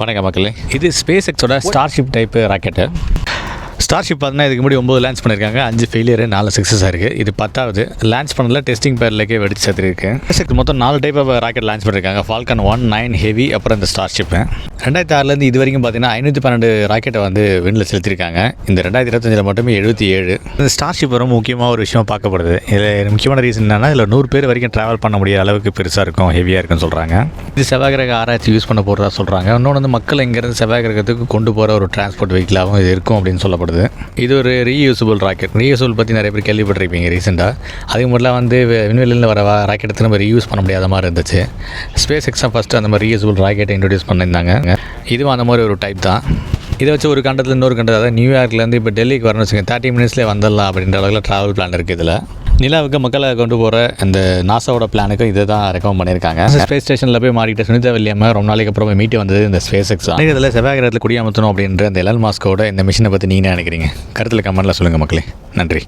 வணக்கம் மக்களே, இது ஸ்பேஸ் எக்ஸோட ஸ்டார்ஷிப் டைப் ராக்கெட்டு. ஸ்டார்ஷிப் பார்த்தீங்கன்னா இதுக்கு முன்னாடி 9 லான்ச் பண்ணியிருக்காங்க. 5 ஃபெயிலியர் 4 சக்ஸஸாக இருக்குது. இது 10வது லான்ச் பண்ணல, டெஸ்டிங் பேர்லேயே வெடிச்சு சேர்த்துருக்கு. மொத்தம் 4 டைப் ஆஃப் ராக்கெட் லான்ச் பண்ணியிருக்காங்க. ஃபால்கன் 1, 9 ஹெவி, அப்புறம் இந்த ஸ்டார்ஷிப்பு. 2006 இது வரைக்கும் பார்த்தீங்கன்னா 512 ராக்கெட்டை வந்து விண்ணில் செலுத்திருக்காங்க. இந்த 2025 மட்டுமே 77. இந்த ஸ்டார்ஷிப் ரொம்ப முக்கியமாக ஒரு விஷயம் பார்க்கப்படுது. இதில் முக்கியமான ரீசன் என்னன்னா, இதில் 100 பேர் வரைக்கும் ட்ராவல் பண்ண முடியாத அளவுக்கு பெருசாக இருக்கும், ஹெவியாக இருக்குன்னு சொல்கிறாங்க. இது செவ்வாய் கிரக ஆராய்ச்சி யூஸ் பண்ண போகிறதா சொல்கிறாங்க. இன்னொன்று வந்து மக்கள் இங்கேருந்து செவ்வாய் கிரகத்துக்கு கொண்டு போகிற ஒரு டிரான்ஸ்போர்ட் வெஹிக்கிளாகவும் இது இருக்கும் அப்படின்னு சொல்லப்படுது. இது ஒரு ரீயூசபிள் ராக்கெட். ரீயூசபிள் பற்றி நிறைய பேர் கேள்விப்பட்டிருப்பீங்க ரீசெண்டாக. அதுக்கு முன்னெல்லாம் வந்து விண்வெளியில் வர ராக்கெட்டை நம்ம ரீயூஸ் பண்ண முடியாத மாதிரி இருந்துச்சு. ஸ்பேஸ் எக்ஸாம் ஃபஸ்ட்டு அந்த மாதிரி ரீயூசபிள் ராக்கெட்டை இன்ட்ரடியூஸ் பண்ணியிருந்தாங்க. இதுவும் அந்த மாதிரி ஒரு டைப் தான். இதை வச்சு ஒரு கண்டத்தில் இன்னொரு கண்டத்தில், அதாவது நியூயார்க்லேருந்து இப்போ டெல்லிக்கு வரணும்னு வச்சுக்கோங்க, 30 மினிட்ஸ்லேயே வந்துடலாம் அப்படின்ற அளவுக்கு ட்ராவல் பிளான் இருக்குது. இதில் நிலாவுக்கு மக்களை கொண்டு போகிற இந்த நாசாவோட பிளானுக்கும் இதை தான் ரெக்கமெண்ட் பண்ணியிருக்காங்க. ஸ்பேஸ் ஸ்டேஷனில் போய் மாறிக்கிட்ட சுனிதா வில்லியம்மை ரொம்ப நாளைக்கு அப்புறம் மீட்டி வந்தது இந்த ஸ்பேஸ் எக்ஸ் தான். இதில் செவ்வாய் கிரகத்தில் குடியமர்த்தணும் அப்படின்ற இந்த எலன் மாஸ்கோட இந்த மிஷினை பற்றி நீங்கள் நினைக்கிறீங்க? கருத்தில் கமெண்ட்டில் சொல்லுங்கள் மக்களே. நன்றி.